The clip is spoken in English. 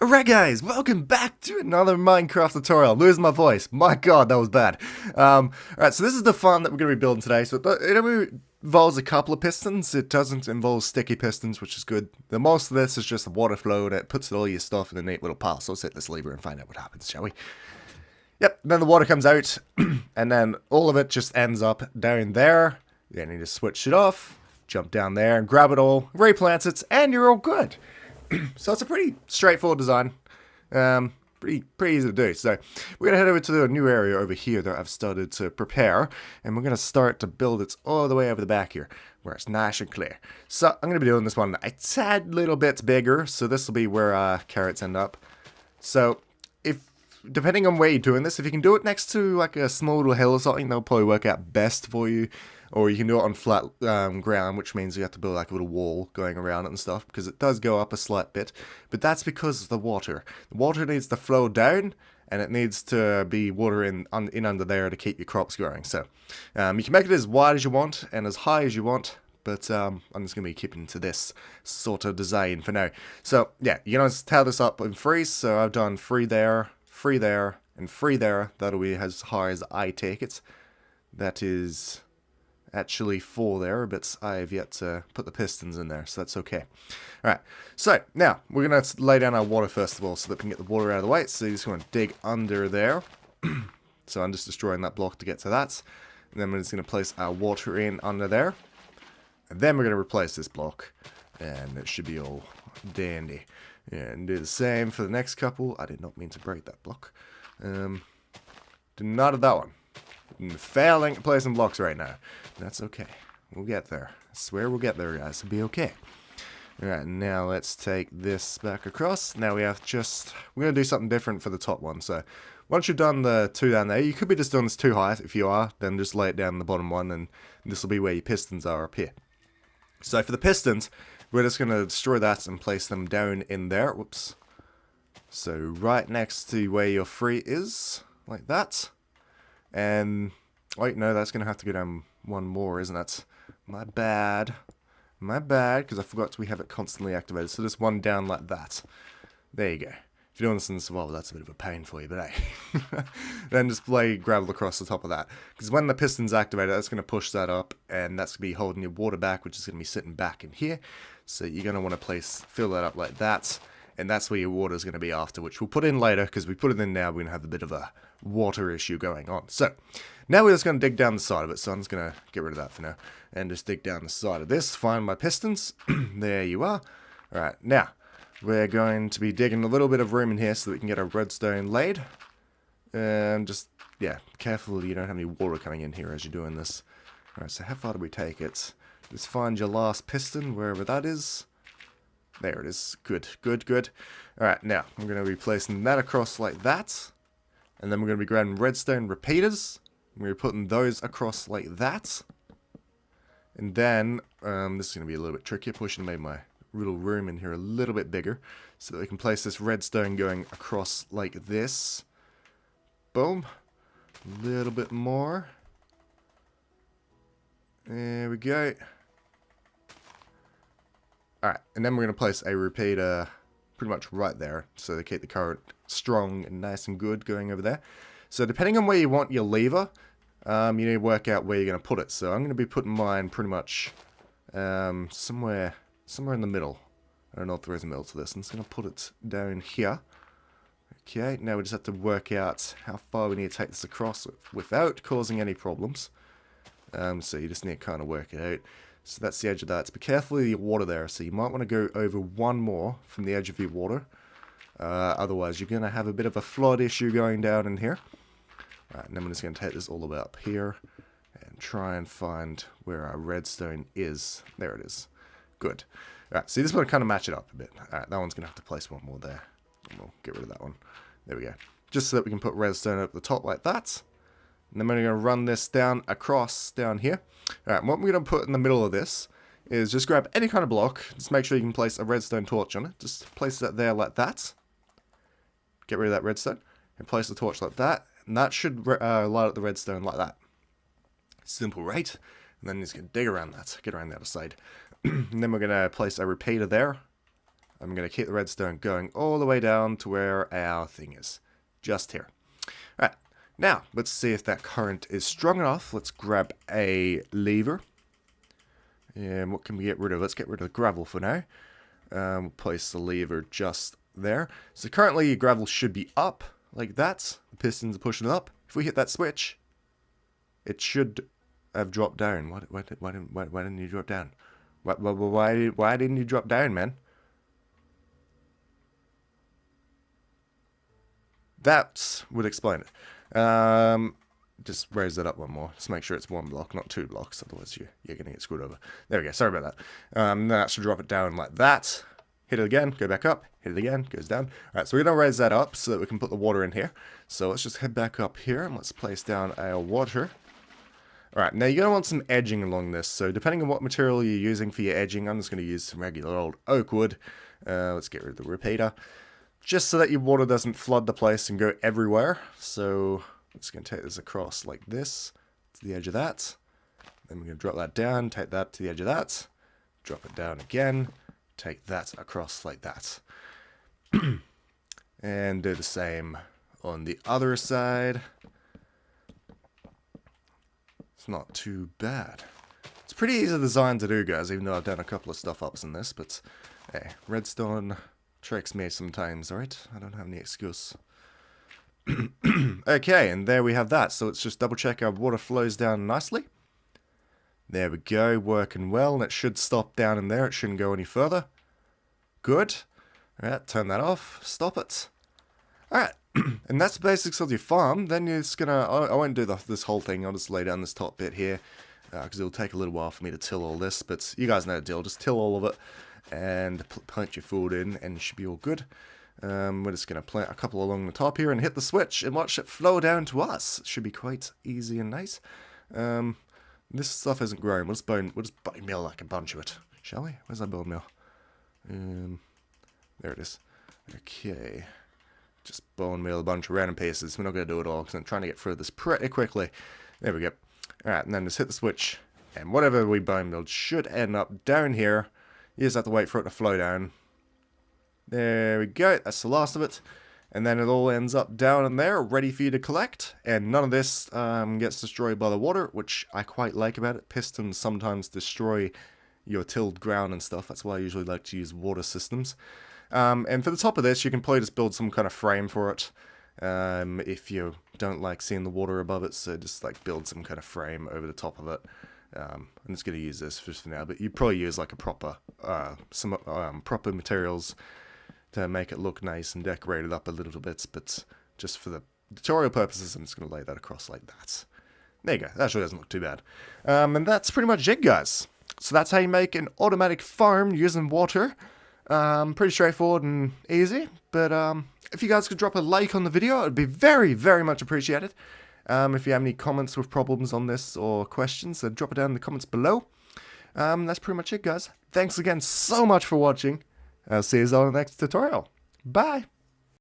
Alright guys, welcome back to another Minecraft tutorial. I'm losing my voice. My god, that was bad. Alright, so this is the farm that we're going to be building today. So it involves a couple of pistons. It doesn't involve sticky pistons, which is good. The most of this is just the water flow and it puts all your stuff in a neat little pile. So let's hit this lever and find out what happens, shall we? Yep, then the water comes out and then all of it just ends up down there. Then you just switch it off, jump down there and grab it all, replant it, and you're all good. So it's a pretty straightforward design. Pretty easy to do. So we're going to head over to the new area over here that I've started to prepare. And we're going to start to build it all the way over the back here, where it's nice and clear. So I'm going to be doing this one a tad little bit bigger. So this will be where carrots end up. So depending on where you're doing this, if you can do it next to like a small little hill or something, that'll probably work out best for you. Or you can do it on flat ground, which means you have to build like a little wall going around it and stuff, because it does go up a slight bit. But that's because of the water. The water needs to flow down, and it needs to be water in under there to keep your crops growing. So you can make it as wide as you want and as high as you want, but I'm just going to be keeping to this sort of design for now. So yeah, you're going to tell this up in threes. So I've done 3 there, 3 there, and 3 there. That'll be as high as I take it. That is actually 4 there, but I have yet to put the pistons in there, so that's okay. Alright, so now we're going to lay down our water first of all so that we can get the water out of the way. So you're just going to dig under there. So I'm just destroying that block to get to that. And then we're just going to place our water in under there. And then we're going to replace this block. And it should be all dandy. And do the same for the next couple. I did not mean to break that block. Do not of that one. I'm failing at placing blocks right now. That's okay. We'll get there. I swear we'll get there, guys. It'll be okay. Alright, now let's take this back across. Now we're going to do something different for the top one. So once you've done the 2 down there, you could be just doing this too high. If you are, then just lay it down in the bottom one, and this will be where your pistons are up here. So for the pistons, we're just going to destroy that and place them down in there. Whoops. So right next to where your 3 is, like that. And, wait, no, that's going to have to go down one more, isn't it? My bad. My bad, because I forgot we have it constantly activated. So just one down like that. There you go. If you're doing this in survival, that's a bit of a pain for you, but hey. Then just play gravel across the top of that. Because when the piston's activated, that's going to push that up, and that's going to be holding your water back, which is going to be sitting back in here. So you're going to want to fill that up like that. And that's where your water is going to be after, which we'll put in later, because we put it in now, we're going to have a bit of a water issue going on. So, now we're just going to dig down the side of it, so I'm just going to get rid of that for now, and just dig down the side of this, find my pistons. There you are. Alright, now, we're going to be digging a little bit of room in here so that we can get our redstone laid. And just, yeah, careful you don't have any water coming in here as you're doing this. Alright, so how far do we take it? Just find your last piston, wherever that is. There it is. Good, good, good. Alright, now, I'm going to be placing that across like that. And then we're going to be grabbing redstone repeaters. And we're putting those across like that. And then, this is going to be a little bit trickier. Probably should have made my little room in here a little bit bigger. So that we can place this redstone going across like this. Boom. A little bit more. There we go. Alright, and then we're going to place a repeater pretty much right there, so they keep the current strong and nice and good going over there. So depending on where you want your lever, you need to work out where you're going to put it. So I'm going to be putting mine pretty much somewhere in the middle. I don't know if there is a middle to this. I'm just going to put it down here. Okay, now we just have to work out how far we need to take this across without causing any problems. So you just need to kind of work it out. So that's the edge of that. So be careful of your water there. So you might want to go over one more from the edge of your water. Otherwise, you're going to have a bit of a flood issue going down in here. Right, and then we're just going to take this all the way up here and try and find where our redstone is. There it is. Good. Alright, so this one kind of match it up a bit. Alright, that one's going to have to place one more there. And we'll get rid of that one. There we go. Just so that we can put redstone up the top like that. And then we're going to run this down across down here. Alright, what we're going to put in the middle of this is just grab any kind of block. Just make sure you can place a redstone torch on it. Just place it there like that. Get rid of that redstone. And place the torch like that. And that should light up the redstone like that. Simple, right? And then you just going to dig around that. Get around the other side. And then we're going to place a repeater there. I'm going to keep the redstone going all the way down to where our thing is. Just here. Alright, now let's see if that current is strong enough. Let's grab a lever. And what can we get rid of? Let's get rid of the gravel for now. We'll place the lever just there. So currently your gravel should be up, like that. The pistons are pushing it up. If we hit that switch, it should have dropped down. Why didn't you drop down? Why didn't you drop down, man? That would explain it. Just raise that up one more. Just make sure it's one block, not 2 blocks. Otherwise, you're going to get screwed over. There we go. Sorry about that. That should drop it down like that. Hit it again. Go back up. Hit it again. Goes down. Alright, so we're going to raise that up so that we can put the water in here. So let's just head back up here and let's place down our water. Alright, now you're going to want some edging along this. So depending on what material you're using for your edging, I'm just going to use some regular old oak wood. Let's get rid of the repeater. Just so that your water doesn't flood the place and go everywhere. So I'm just going to take this across like this to the edge of that. Then we're going to drop that down, take that to the edge of that. Drop it down again. Take that across like that. And do the same on the other side. It's not too bad. It's pretty easy design to do, guys, even though I've done a couple of stuff ups in this. But hey, redstone tricks me sometimes, alright? I don't have any excuse. Okay, and there we have that. So let's just double check our water flows down nicely. There we go, working well, and it should stop down in there. It shouldn't go any further. Good. Alright, turn that off. Stop it. Alright, and that's the basics of your farm. Then you're just gonna... I won't do this whole thing. I'll just lay down this top bit here. Because it'll take a little while for me to till all this. But you guys know the deal. Just till all of it. And plant your food in, and you should be all good. We're just going to plant a couple along the top here and hit the switch and watch it flow down to us. It should be quite easy and nice. This stuff isn't growing. We'll just bone meal like a bunch of it, shall we? Where's that bone meal? There it is. Okay. Just bone meal a bunch of random pieces. We're not going to do it all because I'm trying to get through this pretty quickly. There we go. Alright, and then just hit the switch. And whatever we bone meal should end up down here. You just have to wait for it to flow down. There we go. That's the last of it. And then it all ends up down in there, ready for you to collect. And none of this gets destroyed by the water, which I quite like about it. Pistons sometimes destroy your tilled ground and stuff. That's why I usually like to use water systems. And for the top of this, you can probably just build some kind of frame for it. If you don't like seeing the water above it, so just like build some kind of frame over the top of it. I'm just going to use this just for now, but you probably use like a proper, proper materials to make it look nice and decorated up a little bit, but just for the tutorial purposes, I'm just going to lay that across like that. There you go, that actually doesn't look too bad. And that's pretty much it, guys. So that's how you make an automatic farm using water. Pretty straightforward and easy, but if you guys could drop a like on the video, it would be very, very much appreciated. If you have any comments with problems on this or questions, then drop it down in the comments below. That's pretty much it, guys. Thanks again so much for watching. I'll see you all in the next tutorial. Bye!